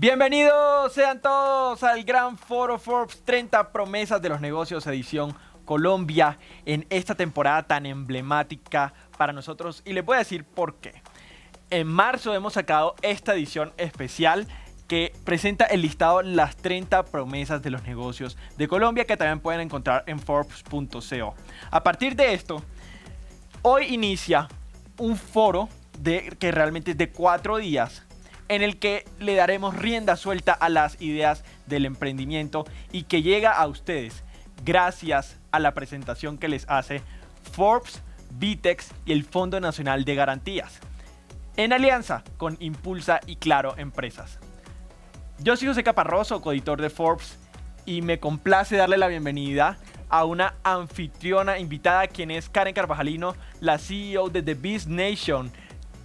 Bienvenidos sean todos al gran foro Forbes 30 promesas de los negocios edición Colombia en esta temporada tan emblemática para nosotros, y les voy a decir por qué. En marzo hemos sacado esta edición especial que presenta el listado las 30 promesas de los negocios de Colombia, que también pueden encontrar en Forbes.co. A partir de esto, hoy inicia un foro que realmente es de 4 días, en el que le daremos rienda suelta a las ideas del emprendimiento y que llega a ustedes gracias a la presentación que les hace Forbes, Vitex y el Fondo Nacional de Garantías, en alianza con Impulsa y Claro Empresas. Yo soy José Caparroso, coeditor de Forbes, y me complace darle la bienvenida a una anfitriona invitada, quien es Karen Carvajalino, la CEO de The Biz Nation.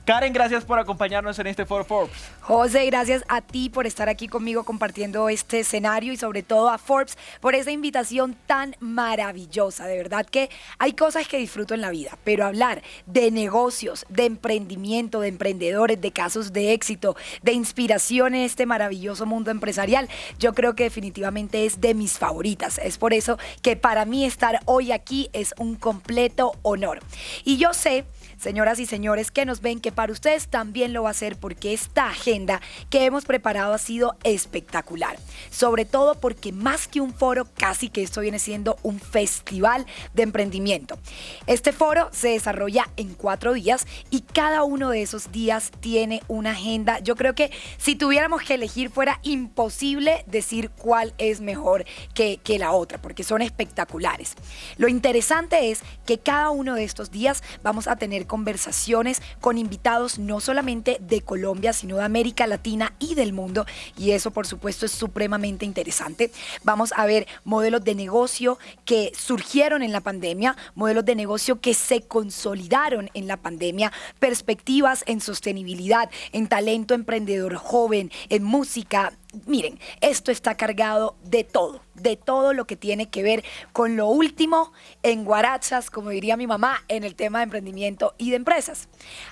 Karen, gracias por acompañarnos en este foro Forbes. José, gracias a ti por estar aquí conmigo compartiendo este escenario, y sobre todo a Forbes por esa invitación tan maravillosa. De verdad que hay cosas que disfruto en la vida, pero hablar de negocios, de emprendimiento, de emprendedores, de casos de éxito, de inspiración en este maravilloso mundo empresarial, yo creo que definitivamente es de mis favoritas. Es por eso que para mí estar hoy aquí es un completo honor. Y yo sé, señoras y señores que nos ven, que para ustedes también lo va a ser, porque esta agenda que hemos preparado ha sido espectacular. Sobre todo porque más que un foro, casi que esto viene siendo un festival de emprendimiento. Este foro se desarrolla en 4 días y cada uno de esos días tiene una agenda. Yo creo que si tuviéramos que elegir fuera imposible decir cuál es mejor que la otra, porque son espectaculares. Lo interesante es que cada uno de estos días vamos a tener conversaciones con invitados no solamente de Colombia, sino de América Latina y del mundo, y eso por supuesto es supremamente interesante. Vamos a ver modelos de negocio que surgieron en la pandemia, modelos de negocio que se consolidaron en la pandemia, perspectivas en sostenibilidad, en talento emprendedor joven, en música. Miren, esto está cargado de todo lo que tiene que ver con lo último en guarachas, como diría mi mamá, en el tema de emprendimiento y de empresas.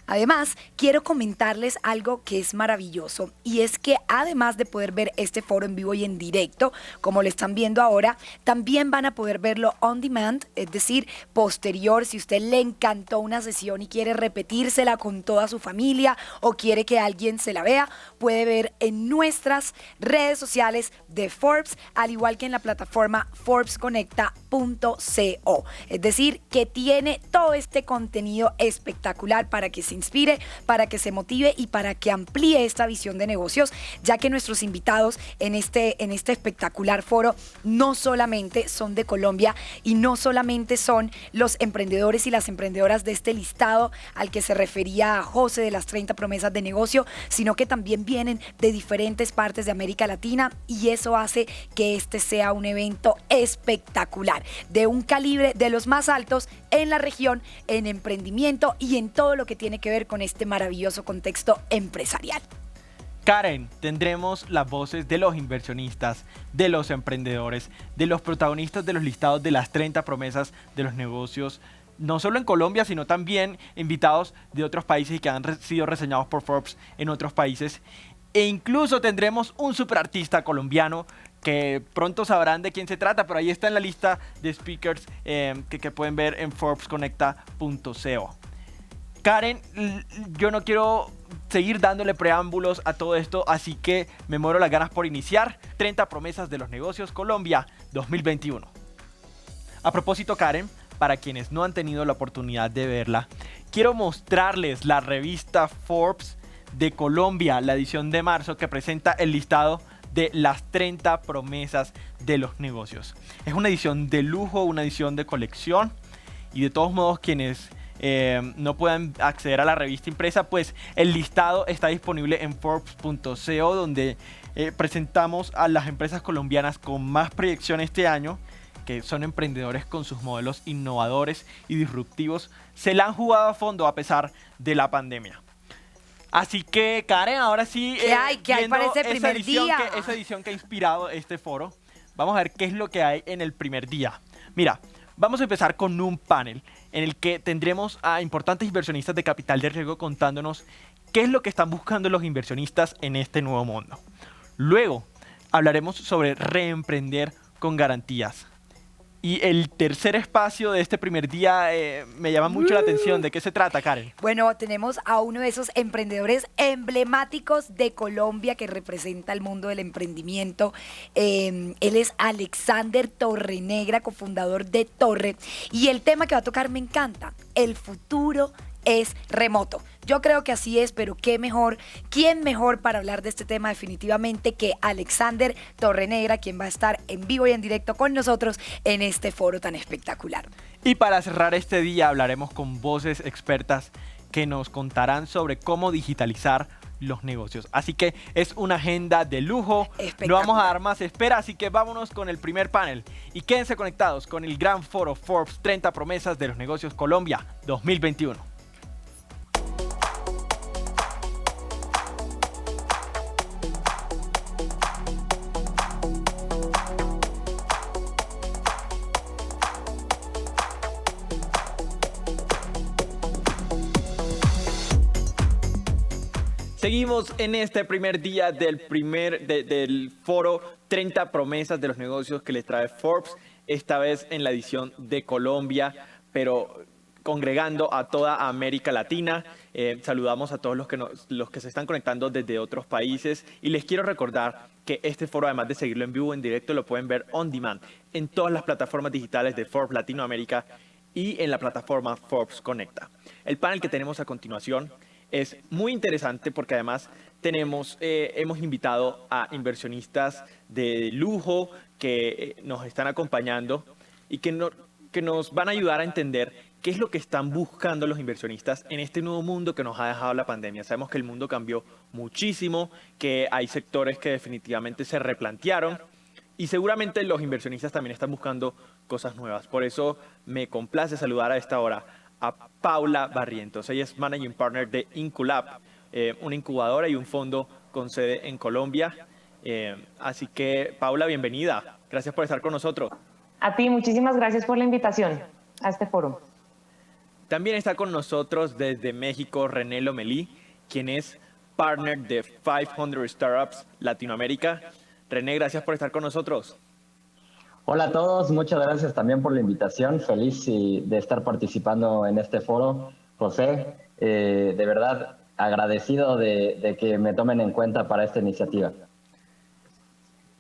Además, quiero comentarles algo que es maravilloso, y es que además de poder ver este foro en vivo y en directo, como lo están viendo ahora, también van a poder verlo on demand, es decir, posterior. Si usted le encantó una sesión y quiere repetírsela con toda su familia o quiere que alguien se la vea, puede ver en nuestras redes sociales de Forbes, al igual que en la plataforma forbesconecta.co. Es decir, que tiene todo este contenido espectacular para que se inspire, para que se motive y para que amplíe esta visión de negocios, ya que nuestros invitados en este espectacular foro no solamente son de Colombia y no solamente son los emprendedores y las emprendedoras de este listado al que se refería José, de las 30 promesas de negocio, sino que también vienen de diferentes partes de América Latina, y eso hace que este sea un evento espectacular, de un calibre de los más altos en la región, en emprendimiento y en todo lo que tiene que ver con este maravilloso contexto empresarial. Karen, tendremos las voces de los inversionistas, de los emprendedores, de los protagonistas de los listados de las 30 promesas de los negocios, no solo en Colombia, sino también invitados de otros países y que han sido reseñados por Forbes en otros países. E incluso tendremos un superartista colombiano que pronto sabrán de quién se trata, pero ahí está en la lista de speakers que pueden ver en forbesconecta.co. Karen, yo no quiero seguir dándole preámbulos a todo esto, así que me muero las ganas por iniciar 30 promesas de los negocios Colombia 2021. A propósito, Karen, para quienes no han tenido la oportunidad de verla, quiero mostrarles la revista Forbes de Colombia, la edición de marzo, que presenta el listado de las 30 promesas de los negocios. Es una edición de lujo, una edición de colección, y de todos modos quienes no puedan acceder a la revista impresa, pues el listado está disponible en Forbes.co, donde presentamos a las empresas colombianas con más proyección este año, que son emprendedores con sus modelos innovadores y disruptivos. Se la han jugado a fondo a pesar de la pandemia. Así que, Karen, ahora sí, ¿Qué hay para ese primer día? Esa edición que ha inspirado este foro, vamos a ver qué es lo que hay en el primer día. Mira, vamos a empezar con un panel en el que tendremos a importantes inversionistas de capital de riesgo contándonos qué es lo que están buscando los inversionistas en este nuevo mundo. Luego hablaremos sobre reemprender con garantías. Y el tercer espacio de este primer día me llama mucho la atención. ¿De qué se trata, Karen? Bueno, tenemos a uno de esos emprendedores emblemáticos de Colombia que representa el mundo del emprendimiento. Él es Alexander Torrenegra, cofundador de Torre. Y el tema que va a tocar me encanta. El futuro es remoto. Yo creo que así es, pero qué mejor, quién mejor para hablar de este tema definitivamente que Alexander Torrenegra, quien va a estar en vivo y en directo con nosotros en este foro tan espectacular. Y para cerrar este día hablaremos con voces expertas que nos contarán sobre cómo digitalizar los negocios. Así que es una agenda de lujo, no vamos a dar más espera, así que vámonos con el primer panel. Y quédense conectados con el gran foro Forbes 30 promesas de los negocios Colombia 2021. Seguimos en este primer día del foro 30 promesas de los negocios que les trae Forbes, esta vez en la edición de Colombia, pero congregando a toda América Latina. Saludamos a todos los que se están conectando desde otros países y les quiero recordar que este foro, además de seguirlo en vivo, en directo, lo pueden ver on demand en todas las plataformas digitales de Forbes Latinoamérica y en la plataforma Forbes Conecta. El panel que tenemos a continuación es muy interesante porque además hemos invitado a inversionistas de lujo que nos están acompañando y que nos van a ayudar a entender qué es lo que están buscando los inversionistas en este nuevo mundo que nos ha dejado la pandemia. Sabemos que el mundo cambió muchísimo, que hay sectores que definitivamente se replantearon y seguramente los inversionistas también están buscando cosas nuevas. Por eso me complace saludar a esta hora a Paula Barrientos. Ella es Managing Partner de Inculab, una incubadora y un fondo con sede en Colombia. Así que, Paula, bienvenida. Gracias por estar con nosotros. A ti, muchísimas gracias por la invitación a este foro. También está con nosotros desde México René Lomelí, quien es Partner de 500 Startups Latinoamérica. René, gracias por estar con nosotros. Hola a todos, muchas gracias también por la invitación. Feliz de estar participando en este foro. José, de verdad agradecido de que me tomen en cuenta para esta iniciativa.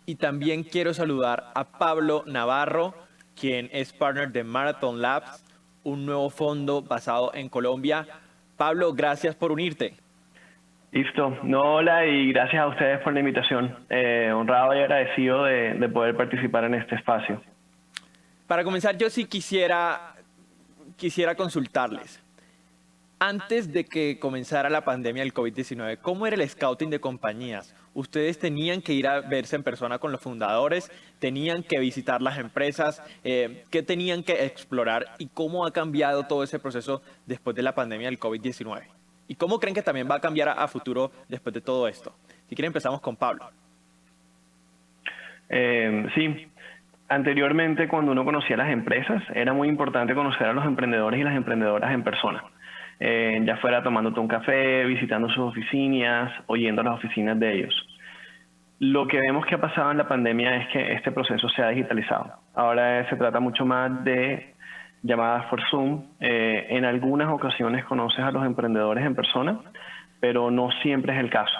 Y también quiero saludar a Pablo Navarro, quien es partner de Marathon Labs, un nuevo fondo basado en Colombia. Pablo, gracias por unirte. Listo. No, hola y gracias a ustedes por la invitación. Honrado y agradecido de poder participar en este espacio. Para comenzar, yo sí quisiera consultarles. Antes de que comenzara la pandemia del COVID-19, ¿cómo era el scouting de compañías? ¿Ustedes tenían que ir a verse en persona con los fundadores? ¿Tenían que visitar las empresas? ¿Qué tenían que explorar? ¿Y cómo ha cambiado todo ese proceso después de la pandemia del COVID-19? ¿Y cómo creen que también va a cambiar a futuro después de todo esto? Si quieren empezamos con Pablo. Sí, anteriormente cuando uno conocía las empresas era muy importante conocer a los emprendedores y las emprendedoras en persona. Ya fuera tomándote un café, visitando sus oficinas o yendo a las oficinas de ellos. Lo que vemos que ha pasado en la pandemia es que este proceso se ha digitalizado. Ahora se trata mucho más de llamadas por Zoom. En algunas ocasiones conoces a los emprendedores en persona, pero no siempre es el caso.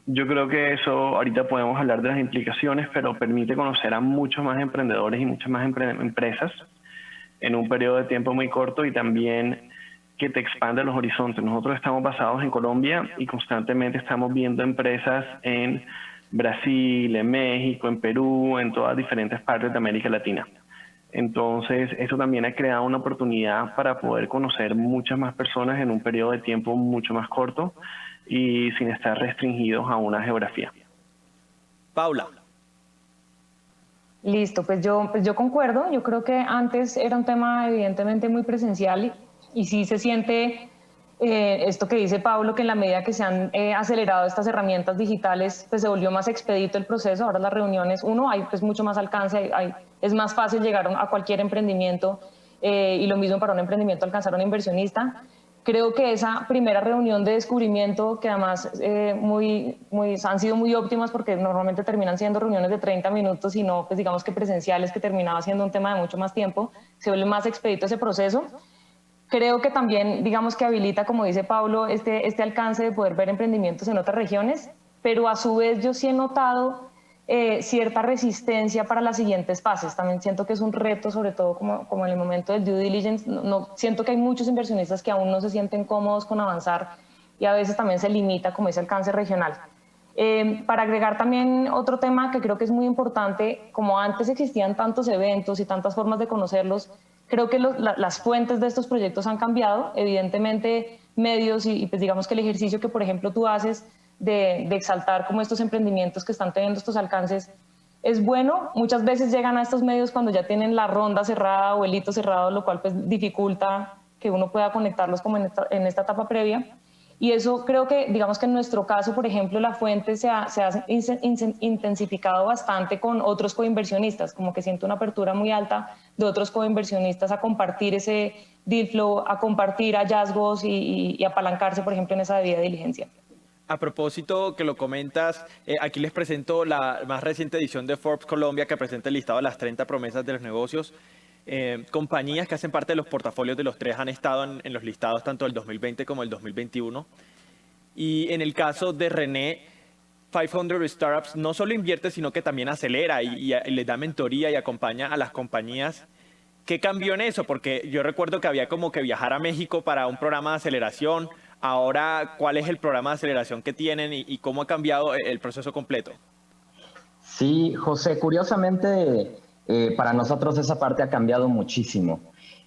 Yo creo que eso, ahorita podemos hablar de las implicaciones, pero permite conocer a muchos más emprendedores y muchas más empresas en un periodo de tiempo muy corto y también que te expande los horizontes. Nosotros estamos basados en Colombia y constantemente estamos viendo empresas en Brasil, en México, en Perú, en todas diferentes partes de América Latina. Entonces, eso también ha creado una oportunidad para poder conocer muchas más personas en un periodo de tiempo mucho más corto y sin estar restringidos a una geografía. Paula. Listo, pues yo concuerdo. Yo creo que antes era un tema evidentemente muy presencial y sí se siente esto que dice Pablo, que en la medida que se han acelerado estas herramientas digitales, pues se volvió más expedito el proceso. Ahora las reuniones, hay pues mucho más alcance, es más fácil llegar a cualquier emprendimiento y lo mismo para un emprendimiento alcanzar a un inversionista. Creo que esa primera reunión de descubrimiento, que además han sido muy óptimas porque normalmente terminan siendo reuniones de 30 minutos y no, pues digamos que presenciales, que terminaba siendo un tema de mucho más tiempo, se vuelve más expedito ese proceso. Creo que también, digamos que habilita, como dice Pablo, este alcance de poder ver emprendimientos en otras regiones, pero a su vez yo sí he notado cierta resistencia para las siguientes fases. También siento que es un reto, sobre todo como en el momento del due diligence. Siento que hay muchos inversionistas que aún no se sienten cómodos con avanzar y a veces también se limita como ese alcance regional. Para agregar también otro tema que creo que es muy importante, como antes existían tantos eventos y tantas formas de conocerlos, creo que las fuentes de estos proyectos han cambiado. Evidentemente, medios y pues digamos que el ejercicio que, por ejemplo, tú haces de exaltar como estos emprendimientos que están teniendo estos alcances es bueno. Muchas veces llegan a estos medios cuando ya tienen la ronda cerrada o el hito cerrado, lo cual pues dificulta que uno pueda conectarlos como en esta etapa previa. Y eso creo que, digamos que en nuestro caso, por ejemplo, la fuente se ha intensificado bastante con otros coinversionistas, como que siento una apertura muy alta de otros coinversionistas a compartir ese deal flow, a compartir hallazgos y apalancarse, por ejemplo, en esa debida diligencia. A propósito que lo comentas, aquí les presento la más reciente edición de Forbes Colombia que presenta el listado de las 30 promesas de los negocios. Compañías que hacen parte de los portafolios de los tres han estado en los listados tanto del 2020 como del 2021. Y en el caso de René, 500 Startups no solo invierte, sino que también acelera y les da mentoría y acompaña a las compañías. ¿Qué cambió en eso? Porque yo recuerdo que había como que viajar a México para un programa de aceleración. Ahora, ¿cuál es el programa de aceleración que tienen y cómo ha cambiado el proceso completo? Sí, José, curiosamente para nosotros esa parte ha cambiado muchísimo.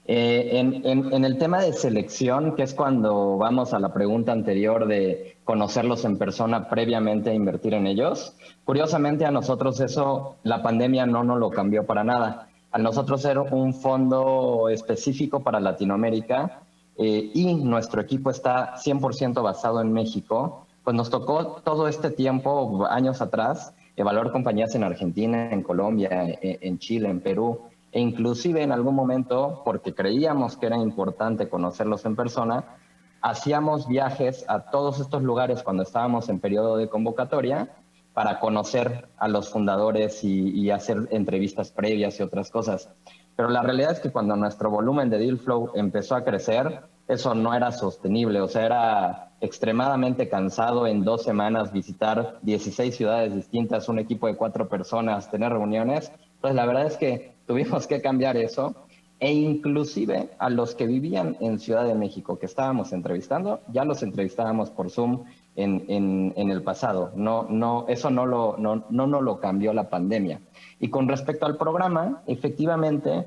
En el tema de selección, que es cuando vamos a la pregunta anterior de conocerlos en persona previamente a invertir en ellos, curiosamente a nosotros eso, la pandemia no nos lo cambió para nada. A nosotros ser un fondo específico para Latinoamérica y nuestro equipo está 100% basado en México, pues nos tocó todo este tiempo, años atrás, evaluar compañías en Argentina, en Colombia, en Chile, en Perú, e inclusive en algún momento, porque creíamos que era importante conocerlos en persona, hacíamos viajes a todos estos lugares cuando estábamos en periodo de convocatoria para conocer a los fundadores y hacer entrevistas previas y otras cosas. Pero la realidad es que cuando nuestro volumen de deal flow empezó a crecer, eso no era sostenible, o sea, era extremadamente cansado en 2 semanas visitar 16 ciudades distintas, un equipo de 4 personas, tener reuniones. Pues la verdad es que tuvimos que cambiar eso e inclusive a los que vivían en Ciudad de México que estábamos entrevistando, ya los entrevistábamos por Zoom en el pasado. Eso no lo cambió la pandemia. Y con respecto al programa, efectivamente,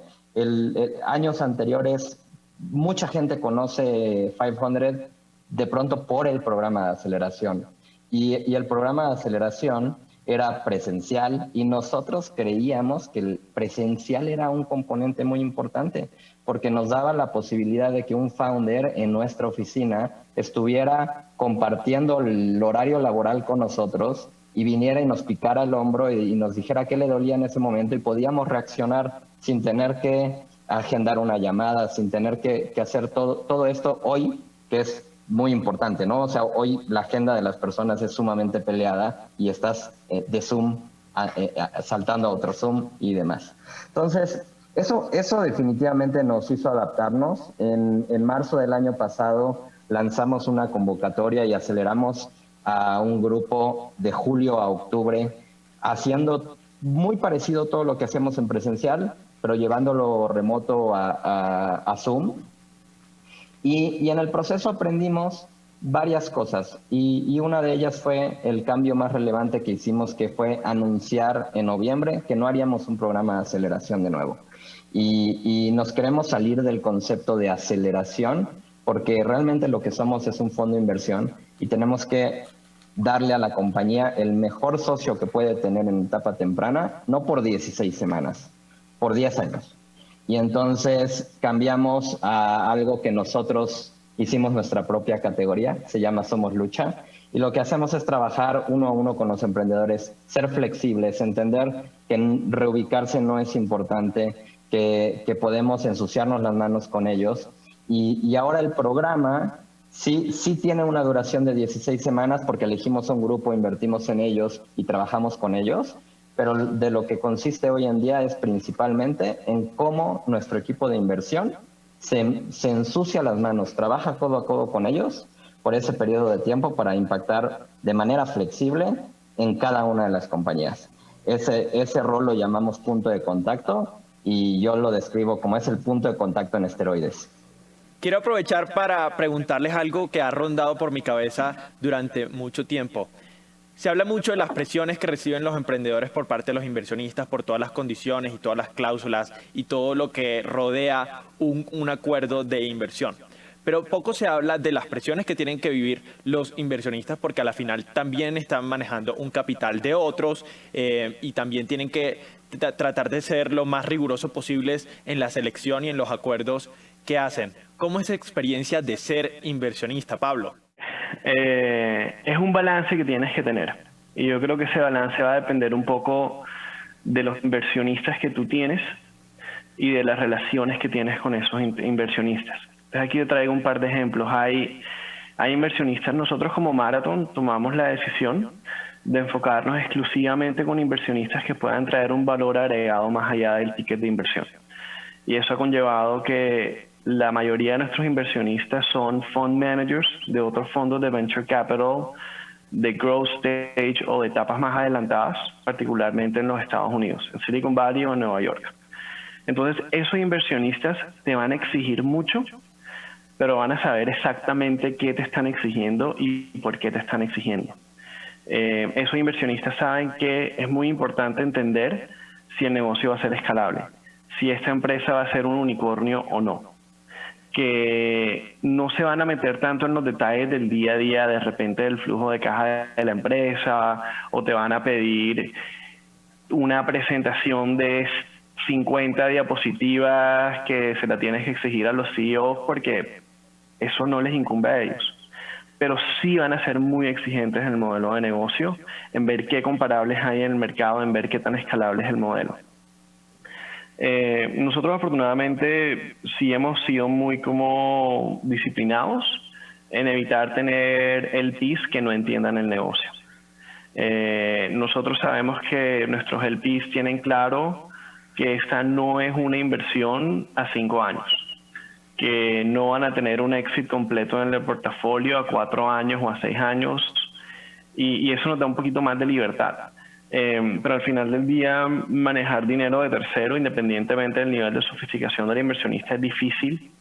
años anteriores, mucha gente conoce 500 de pronto por el programa de aceleración. Y el programa de aceleración era presencial y nosotros creíamos que el presencial era un componente muy importante porque nos daba la posibilidad de que un founder en nuestra oficina estuviera compartiendo el horario laboral con nosotros y viniera y nos picara el hombro y nos dijera qué le dolía en ese momento y podíamos reaccionar sin tener que agendar una llamada, sin tener que hacer todo esto hoy, que es muy importante, ¿no? O sea, hoy la agenda de las personas es sumamente peleada y estás de Zoom saltando a otro Zoom y demás. Entonces, eso definitivamente nos hizo adaptarnos. En marzo del año pasado lanzamos una convocatoria y aceleramos a un grupo de julio a octubre, haciendo muy parecido todo lo que hacemos en presencial, pero llevándolo remoto a Zoom. Y en el proceso aprendimos varias cosas y una de ellas fue el cambio más relevante que hicimos, que fue anunciar en noviembre que no haríamos un programa de aceleración de nuevo. Y nos queremos salir del concepto de aceleración porque realmente lo que somos es un fondo de inversión y tenemos que darle a la compañía el mejor socio que puede tener en etapa temprana, no por 16 semanas, por 10 años. Y entonces cambiamos a algo que nosotros hicimos nuestra propia categoría, se llama Somos Lucha, y lo que hacemos es trabajar uno a uno con los emprendedores, ser flexibles, entender que reubicarse no es importante, que podemos ensuciarnos las manos con ellos Y ahora el programa sí tiene una duración de 16 semanas porque elegimos un grupo, invertimos en ellos y trabajamos con ellos, pero de lo que consiste hoy en día es principalmente en cómo nuestro equipo de inversión se ensucia las manos, trabaja codo a codo con ellos por ese periodo de tiempo para impactar de manera flexible en cada una de las compañías. Ese rol lo llamamos punto de contacto y yo lo describo como es el punto de contacto en esteroides. Quiero aprovechar para preguntarles algo que ha rondado por mi cabeza durante mucho tiempo. Se habla mucho de las presiones que reciben los emprendedores por parte de los inversionistas por todas las condiciones y todas las cláusulas y todo lo que rodea un acuerdo de inversión. Pero poco se habla de las presiones que tienen que vivir los inversionistas porque a la final también están manejando un capital de otros y también tienen que tratar de ser lo más rigurosos posibles en la selección y en los acuerdos que hacen. ¿Cómo es esa experiencia de ser inversionista, Pablo? Es un balance que tienes que tener. Y yo creo que ese balance va a depender un poco de los inversionistas que tú tienes y de las relaciones que tienes con esos inversionistas. Entonces aquí yo traigo un par de ejemplos. Hay inversionistas, nosotros como Marathon tomamos la decisión de enfocarnos exclusivamente con inversionistas que puedan traer un valor agregado más allá del ticket de inversión. Y eso ha conllevado que la mayoría de nuestros inversionistas son fund managers de otros fondos de venture capital, de growth stage o de etapas más adelantadas, particularmente en los Estados Unidos, en Silicon Valley o en Nueva York. Entonces, esos inversionistas te van a exigir mucho, pero van a saber exactamente qué te están exigiendo y por qué te están exigiendo. Esos inversionistas saben que es muy importante entender si el negocio va a ser escalable, si esta empresa va a ser un unicornio o no, que no se van a meter tanto en los detalles del día a día, de repente del flujo de caja de la empresa, o te van a pedir una presentación de 50 diapositivas que se la tienes que exigir a los CEOs porque eso no les incumbe a ellos. Pero sí van a ser muy exigentes en el modelo de negocio, en ver qué comparables hay en el mercado, en ver qué tan escalable es el modelo. Nosotros afortunadamente sí hemos sido muy como disciplinados en evitar tener LPs que no entiendan el negocio. Nosotros sabemos que nuestros LPs tienen claro que esta no es una inversión a 5 años, que no van a tener un éxito completo en el portafolio a 4 años o a 6 años, y eso nos da un poquito más de libertad. Pero al final del día, manejar dinero de tercero, independientemente del nivel de sofisticación del inversionista, es difícil.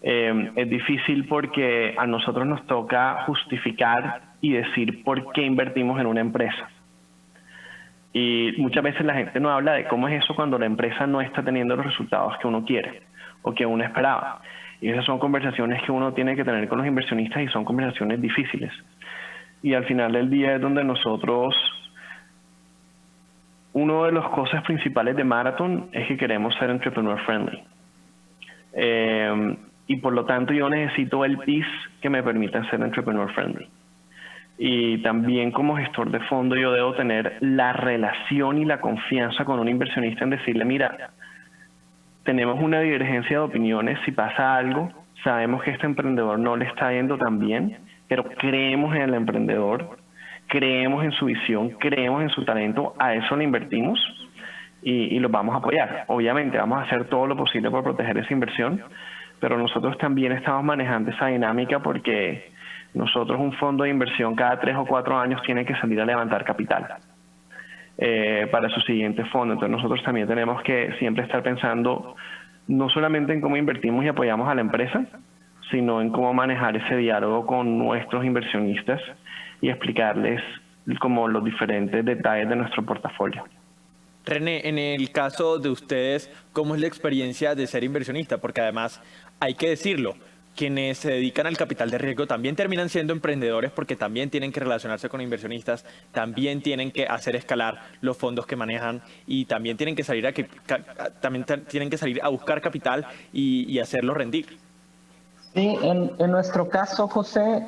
Es difícil porque a nosotros nos toca justificar y decir por qué invertimos en una empresa. Y muchas veces la gente no habla de cómo es eso cuando la empresa no está teniendo los resultados que uno quiere o que uno esperaba. Y esas son conversaciones que uno tiene que tener con los inversionistas y son conversaciones difíciles. Y al final del día es donde nosotros, una de las cosas principales de Marathon es que queremos ser entrepreneur friendly. Y por lo tanto yo necesito el PIS que me permita ser entrepreneur friendly. Y también como gestor de fondo yo debo tener la relación y la confianza con un inversionista en decirle, mira, tenemos una divergencia de opiniones, si pasa algo, sabemos que este emprendedor no le está yendo tan bien, pero creemos en el emprendedor, creemos en su visión, creemos en su talento, a eso le invertimos y los vamos a apoyar. Obviamente vamos a hacer todo lo posible por proteger esa inversión, pero nosotros también estamos manejando esa dinámica porque nosotros, un fondo de inversión cada 3 o 4 años tiene que salir a levantar capital para su siguiente fondo. Entonces nosotros también tenemos que siempre estar pensando no solamente en cómo invertimos y apoyamos a la empresa, sino en cómo manejar ese diálogo con nuestros inversionistas y explicarles como los diferentes detalles de nuestro portafolio. René, en el caso de ustedes, ¿cómo es la experiencia de ser inversionista? Porque además, hay que decirlo, quienes se dedican al capital de riesgo también terminan siendo emprendedores porque también tienen que relacionarse con inversionistas, también tienen que hacer escalar los fondos que manejan y también tienen que salir a buscar capital y hacerlo rendir. Sí, en nuestro caso, José,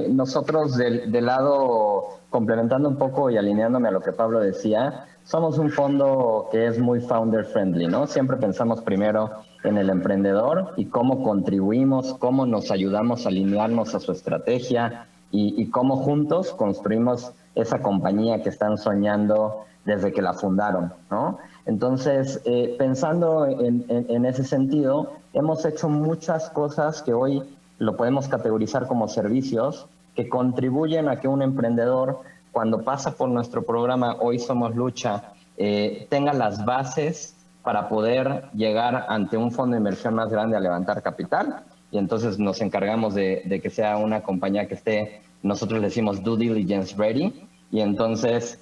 nosotros del lado, complementando un poco y alineándome a lo que Pablo decía, somos un fondo que es muy founder friendly, ¿no? Siempre pensamos primero en el emprendedor y cómo contribuimos, cómo nos ayudamos a alinearnos a su estrategia y cómo juntos construimos esa compañía que están soñando desde que la fundaron, ¿no? Entonces, pensando en ese sentido, hemos hecho muchas cosas que hoy lo podemos categorizar como servicios que contribuyen a que un emprendedor, cuando pasa por nuestro programa Hoy Somos Lucha, tenga las bases para poder llegar ante un fondo de inversión más grande a levantar capital. Y entonces nos encargamos de que sea una compañía que esté, nosotros le decimos due diligence ready, y entonces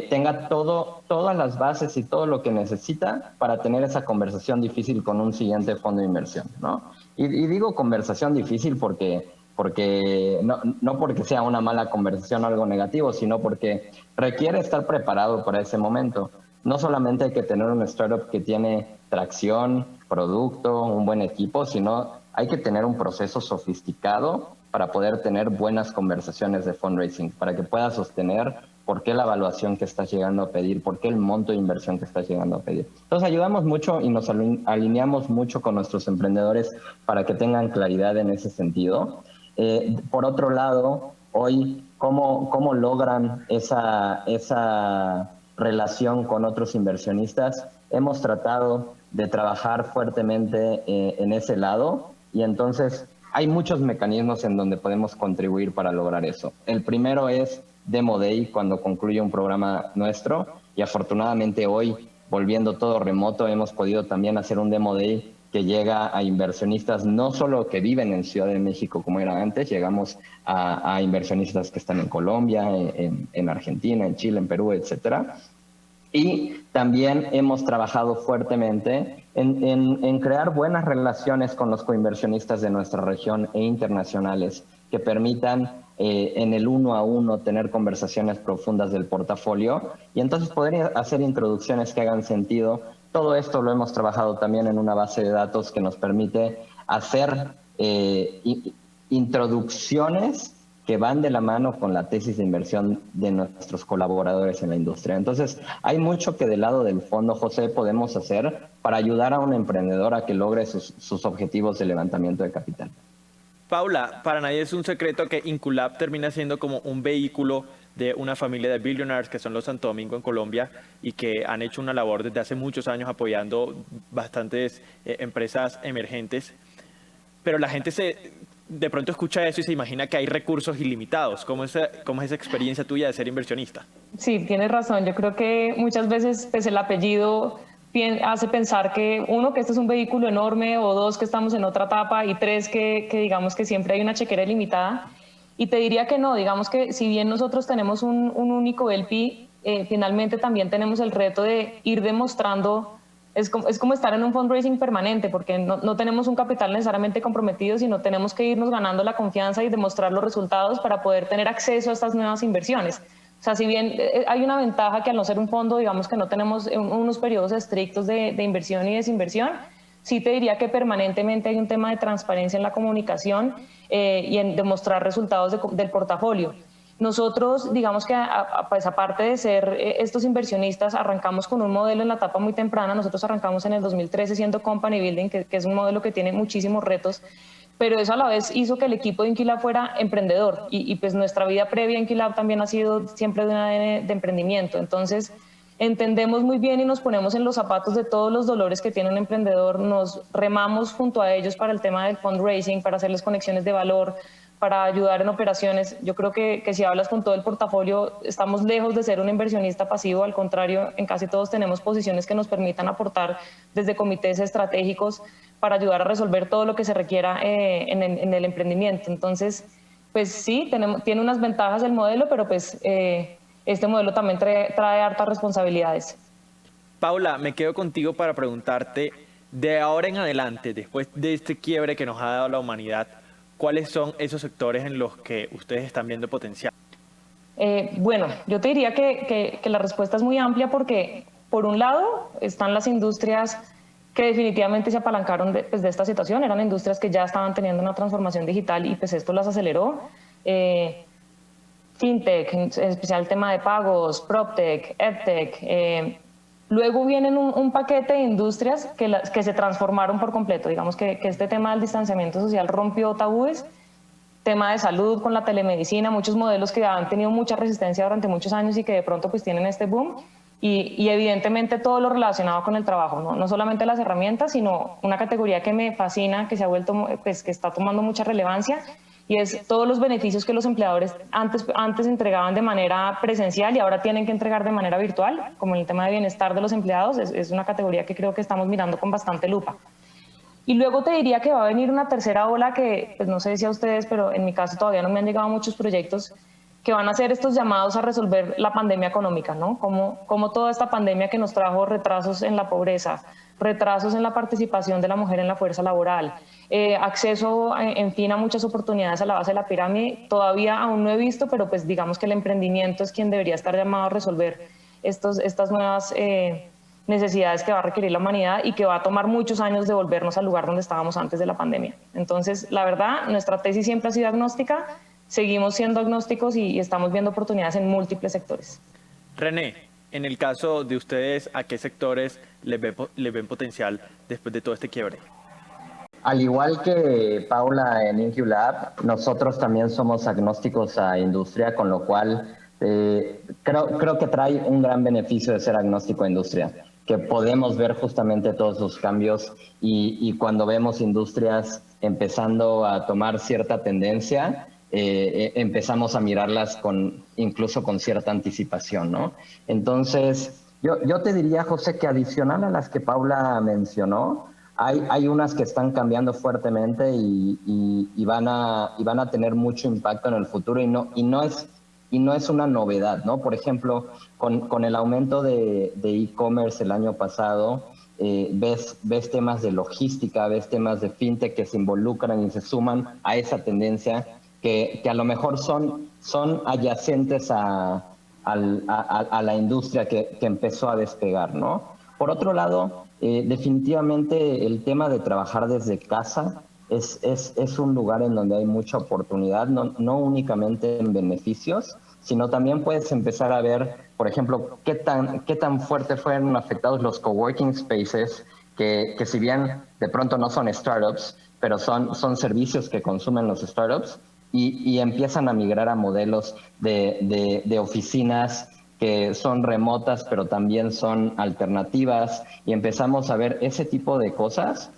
tenga todas las bases y todo lo que necesita para tener esa conversación difícil con un siguiente fondo de inversión, ¿no? Y digo conversación difícil porque no porque sea una mala conversación o algo negativo, sino porque requiere estar preparado para ese momento. No solamente hay que tener un startup que tiene tracción, producto, un buen equipo, sino hay que tener un proceso sofisticado para poder tener buenas conversaciones de fundraising, para que pueda sostener por qué la evaluación que estás llegando a pedir, por qué el monto de inversión que estás llegando a pedir. Entonces ayudamos mucho y nos alineamos mucho con nuestros emprendedores para que tengan claridad en ese sentido. Por otro lado, hoy, ¿cómo logran esa relación con otros inversionistas? Hemos tratado de trabajar fuertemente en ese lado y entonces hay muchos mecanismos en donde podemos contribuir para lograr eso. El primero es Demo Day, cuando concluye un programa nuestro, y afortunadamente hoy, volviendo todo remoto, hemos podido también hacer un Demo Day que llega a inversionistas no solo que viven en Ciudad de México como era antes, llegamos a inversionistas que están en Colombia, en Argentina, en Chile, en Perú, etcétera. Y también hemos trabajado fuertemente en crear buenas relaciones con los coinversionistas de nuestra región e internacionales que permitan en el 1 a 1 tener conversaciones profundas del portafolio y entonces poder hacer introducciones que hagan sentido. Todo esto lo hemos trabajado también en una base de datos que nos permite hacer introducciones que van de la mano con la tesis de inversión de nuestros colaboradores en la industria. Entonces, hay mucho que del lado del fondo, José, podemos hacer para ayudar a un emprendedor a que logre sus objetivos de levantamiento de capital. Paula, para nadie es un secreto que Inculab termina siendo como un vehículo de una familia de billionaires que son los Santo Domingo en Colombia y que han hecho una labor desde hace muchos años apoyando bastantes empresas emergentes. Pero la gente de pronto escucha eso y se imagina que hay recursos ilimitados. ¿Cómo es esa experiencia tuya de ser inversionista? Sí, tienes razón. Yo creo que muchas veces pues, el apellido hace pensar que uno, que este es un vehículo enorme, o dos, que estamos en otra etapa, y tres, que digamos que siempre hay una chequera ilimitada. Y te diría que no, digamos que si bien nosotros tenemos un único LP, finalmente también tenemos el reto de ir demostrando, es como estar en un fundraising permanente, porque no tenemos un capital necesariamente comprometido, sino tenemos que irnos ganando la confianza y demostrar los resultados para poder tener acceso a estas nuevas inversiones. O sea, si bien hay una ventaja que al no ser un fondo, digamos que no tenemos unos periodos estrictos de inversión y desinversión, sí te diría que permanentemente hay un tema de transparencia en la comunicación y en demostrar resultados del portafolio. Nosotros, digamos que pues aparte de ser estos inversionistas, arrancamos con un modelo en la etapa muy temprana. Nosotros arrancamos en el 2013 siendo Company Building, que es un modelo que tiene muchísimos retos, pero eso a la vez hizo que el equipo de Inquilab fuera emprendedor y pues nuestra vida previa en Inquilab también ha sido siempre de un ADN de emprendimiento. Entonces entendemos muy bien y nos ponemos en los zapatos de todos los dolores que tiene un emprendedor, nos remamos junto a ellos para el tema del fundraising, para hacerles conexiones de valor, para ayudar en operaciones. Yo creo que si hablas con todo el portafolio, estamos lejos de ser un inversionista pasivo, al contrario, en casi todos tenemos posiciones que nos permitan aportar desde comités estratégicos para ayudar a resolver todo lo que se requiera en el emprendimiento. Entonces, pues sí, tiene unas ventajas el modelo, pero pues este modelo también trae hartas responsabilidades. Paula, me quedo contigo para preguntarte, de ahora en adelante, después de este quiebre que nos ha dado la humanidad, ¿cuáles son esos sectores en los que ustedes están viendo potencial? Bueno, yo te diría que la respuesta es muy amplia porque, por un lado, están las industrias que definitivamente se apalancaron de esta situación. Eran industrias que ya estaban teniendo una transformación digital y pues esto las aceleró. Fintech, en especial el tema de pagos, PropTech, EdTech, Luego vienen un paquete de industrias que se transformaron por completo. Digamos que este tema del distanciamiento social rompió tabúes, tema de salud con la telemedicina, muchos modelos que han tenido mucha resistencia durante muchos años y que de pronto pues tienen este boom. Y evidentemente todo lo relacionado con el trabajo, ¿no? Solamente las herramientas, sino una categoría que me fascina, que se ha vuelto, pues, que está tomando mucha relevancia, y es todos los beneficios que los empleadores antes entregaban de manera presencial y ahora tienen que entregar de manera virtual, como el tema de bienestar de los empleados. Es una categoría que creo que estamos mirando con bastante lupa. Y luego te diría que va a venir una tercera ola que, pues no sé si a ustedes, pero en mi caso todavía no me han llegado muchos proyectos que van a hacer estos llamados a resolver la pandemia económica, ¿no? Como toda esta pandemia que nos trajo retrasos en la pobreza, retrasos en la participación de la mujer en la fuerza laboral, acceso, en fin, a muchas oportunidades a la base de la pirámide, todavía aún no he visto, pero pues digamos que el emprendimiento es quien debería estar llamado a resolver estas nuevas necesidades que va a requerir la humanidad y que va a tomar muchos años de volvernos al lugar donde estábamos antes de la pandemia. Entonces, la verdad, nuestra tesis siempre ha sido agnóstica, seguimos siendo agnósticos y estamos viendo oportunidades en múltiples sectores. René, en el caso de ustedes, ¿a qué sectores les ven potencial después de todo este quiebre? Al igual que Paula en InQLab, nosotros también somos agnósticos a industria, con lo cual creo que trae un gran beneficio de ser agnóstico a industria, que podemos ver justamente todos los cambios y cuando vemos industrias empezando a tomar cierta tendencia, empezamos a mirarlas incluso con cierta anticipación, ¿no? Entonces, yo te diría, José, que adicional a las que Paula mencionó, hay unas que están cambiando fuertemente y van a tener mucho impacto en el futuro y no es una novedad, ¿no? Por ejemplo, con el aumento de e-commerce el año pasado, ves temas de logística, ves temas de fintech que se involucran y se suman a esa tendencia que a lo mejor son adyacentes a la industria que empezó a despegar, ¿no? Por otro lado, definitivamente el tema de trabajar desde casa es un lugar en donde hay mucha oportunidad, no únicamente en beneficios, sino también puedes empezar a ver, por ejemplo, qué tan fuerte fueron afectados los coworking spaces, que si bien de pronto no son startups, pero son servicios que consumen los startups, y empiezan a migrar a modelos de oficinas que son remotas, pero también son alternativas, y empezamos a ver ese tipo de cosas.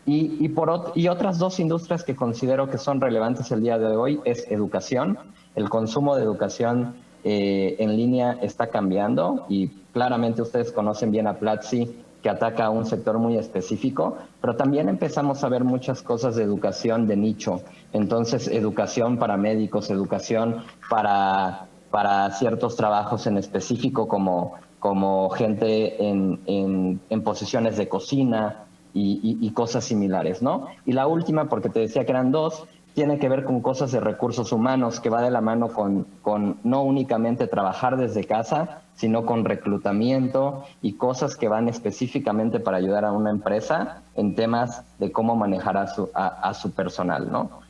Y otras dos industrias que considero que son relevantes el día de hoy es educación. El consumo de educación en línea está cambiando y claramente ustedes conocen bien a Platzi, que ataca a un sector muy específico, pero también empezamos a ver muchas cosas de educación de nicho. Entonces, educación para médicos, educación para ciertos trabajos en específico, como gente en posiciones de cocina y cosas similares, ¿no? Y la última, porque te decía que eran dos, tiene que ver con cosas de recursos humanos, que va de la mano con no únicamente trabajar desde casa, sino con reclutamiento y cosas que van específicamente para ayudar a una empresa en temas de cómo manejar a su personal, ¿no?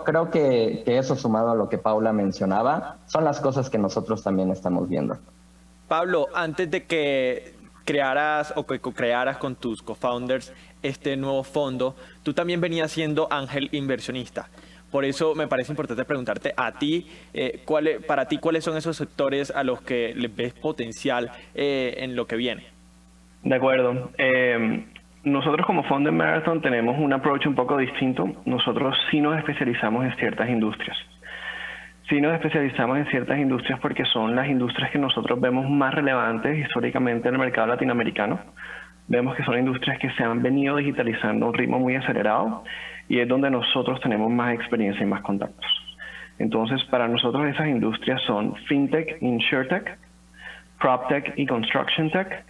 Creo que eso, sumado a lo que Paula mencionaba, son las cosas que nosotros también estamos viendo. Pablo, antes de que crearas o que co-crearas con tus co-founders este nuevo fondo, tú también venías siendo ángel inversionista. Por eso me parece importante preguntarte a ti, para ti, ¿cuáles son esos sectores a los que les ves potencial en lo que viene? De acuerdo. Nosotros como Fondo en Marathon tenemos un approach un poco distinto. Nosotros sí nos especializamos en ciertas industrias. Sí nos especializamos en ciertas industrias porque son las industrias que nosotros vemos más relevantes históricamente en el mercado latinoamericano. Vemos que son industrias que se han venido digitalizando a un ritmo muy acelerado y es donde nosotros tenemos más experiencia y más contactos. Entonces, para nosotros esas industrias son FinTech, InsurTech, PropTech y Construction Tech,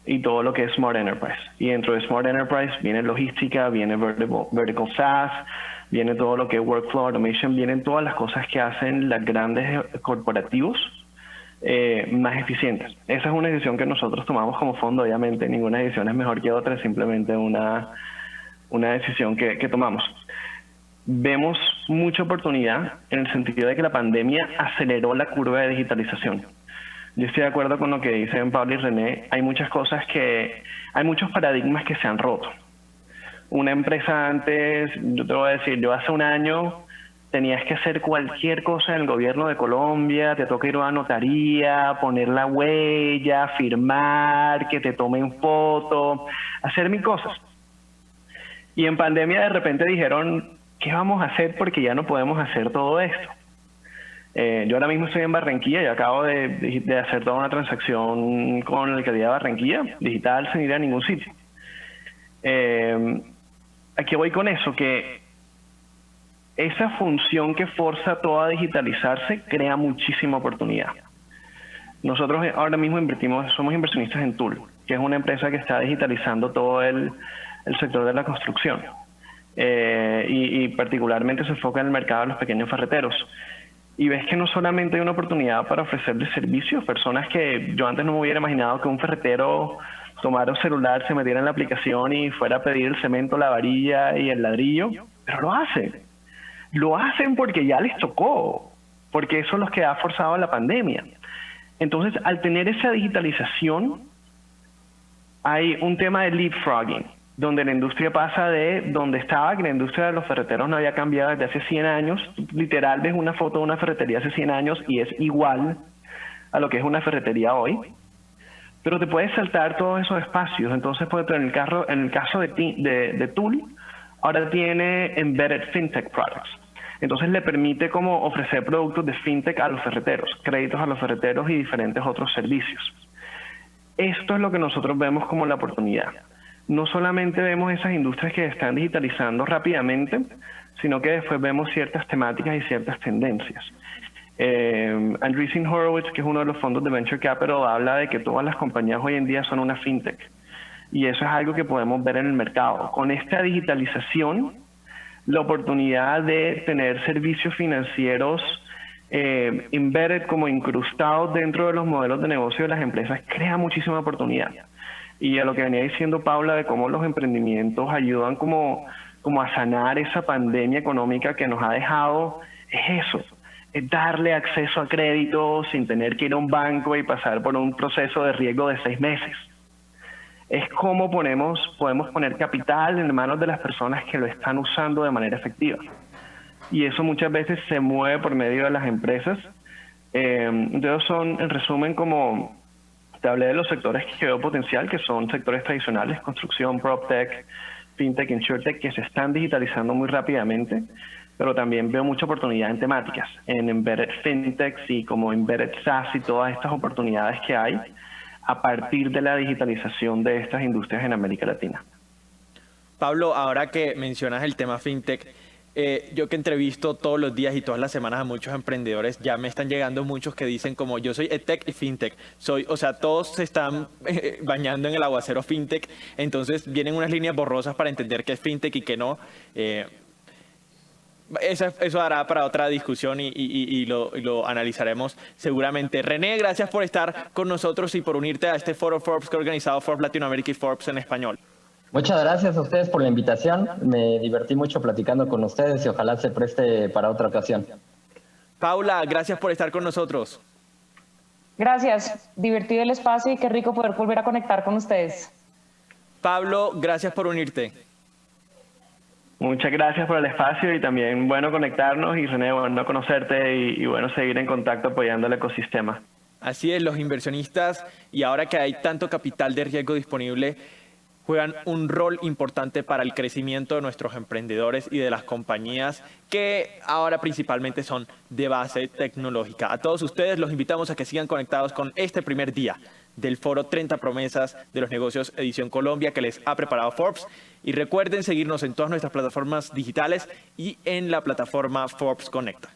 y todo lo que es Smart Enterprise. Y dentro de Smart Enterprise viene logística, viene vertical SaaS, viene todo lo que es Workflow Automation, vienen todas las cosas que hacen los grandes corporativos más eficientes. Esa es una decisión que nosotros tomamos como fondo. Obviamente ninguna decisión es mejor que otra, es simplemente una decisión que tomamos. Vemos mucha oportunidad en el sentido de que la pandemia aceleró la curva de digitalización. Yo estoy de acuerdo con lo que dicen Pablo y René. Hay muchos paradigmas que se han roto. Una empresa antes, yo te voy a decir, yo hace un año tenías que hacer cualquier cosa en el gobierno de Colombia, te toca ir a una notaría, poner la huella, firmar, que te tomen foto, hacer mil cosas. Y en pandemia de repente dijeron, ¿qué vamos a hacer? Porque ya no podemos hacer todo esto. Yo ahora mismo estoy en Barranquilla y acabo de hacer toda una transacción con la alcaldía de Barranquilla, digital, sin ir a ningún sitio. Aquí voy con eso, que esa función que forza todo a digitalizarse crea muchísima oportunidad. Nosotros ahora mismo somos inversionistas en Tool, que es una empresa que está digitalizando todo el sector de la construcción. Y particularmente se enfoca en el mercado de los pequeños ferreteros. Y ves que no solamente hay una oportunidad para ofrecerles servicios, personas que yo antes no me hubiera imaginado que un ferretero tomara un celular, se metiera en la aplicación y fuera a pedir el cemento, la varilla y el ladrillo, pero lo hacen. Lo hacen porque ya les tocó, porque eso es lo que ha forzado la pandemia. Entonces, al tener esa digitalización, hay un tema de leapfrogging, donde la industria pasa de donde estaba, que la industria de los ferreteros no había cambiado desde hace 100 años. Literal, ves una foto de una ferretería hace 100 años y es igual a lo que es una ferretería hoy. Pero te puedes saltar todos esos espacios. Entonces, por ejemplo, en el caso de Tool, ahora tiene Embedded FinTech Products. Entonces, le permite como ofrecer productos de FinTech a los ferreteros, créditos a los ferreteros y diferentes otros servicios. Esto es lo que nosotros vemos como la oportunidad. No solamente vemos esas industrias que están digitalizando rápidamente, sino que después vemos ciertas temáticas y ciertas tendencias. Andreessen Horowitz, que es uno de los fondos de Venture Capital, habla de que todas las compañías hoy en día son una fintech. Y eso es algo que podemos ver en el mercado. Con esta digitalización, la oportunidad de tener servicios financieros embedded, como incrustados dentro de los modelos de negocio de las empresas, crea muchísima oportunidad. Y a lo que venía diciendo Paula de cómo los emprendimientos ayudan como a sanar esa pandemia económica que nos ha dejado, es eso, es darle acceso a crédito sin tener que ir a un banco y pasar por un proceso de riesgo de 6 meses. Es cómo podemos poner capital en manos de las personas que lo están usando de manera efectiva. Y eso muchas veces se mueve por medio de las empresas. Entonces son, en resumen, como te hablé de los sectores que veo potencial, que son sectores tradicionales, construcción, PropTech, FinTech, InsurTech, que se están digitalizando muy rápidamente, pero también veo mucha oportunidad en temáticas, en Embedded FinTechs y como Embedded SaaS y todas estas oportunidades que hay a partir de la digitalización de estas industrias en América Latina. Pablo, ahora que mencionas el tema FinTech, yo que entrevisto todos los días y todas las semanas a muchos emprendedores, ya me están llegando muchos que dicen como yo soy EdTech y FinTech. O sea, todos se están bañando en el aguacero FinTech, entonces vienen unas líneas borrosas para entender qué es FinTech y qué no. Eso hará para otra discusión y lo analizaremos seguramente. René, gracias por estar con nosotros y por unirte a este foro Forbes que ha organizado Forbes Latinoamérica y Forbes en español. Muchas gracias a ustedes por la invitación. Me divertí mucho platicando con ustedes y ojalá se preste para otra ocasión. Paula, gracias por estar con nosotros. Gracias, divertido el espacio y qué rico poder volver a conectar con ustedes. Pablo, gracias por unirte. Muchas gracias por el espacio y también bueno conectarnos y René, bueno conocerte y bueno seguir en contacto apoyando el ecosistema. Así es, los inversionistas y ahora que hay tanto capital de riesgo disponible, juegan un rol importante para el crecimiento de nuestros emprendedores y de las compañías que ahora principalmente son de base tecnológica. A todos ustedes los invitamos a que sigan conectados con este primer día del foro 30 Promesas de los Negocios Edición Colombia que les ha preparado Forbes. Y recuerden seguirnos en todas nuestras plataformas digitales y en la plataforma Forbes Conecta.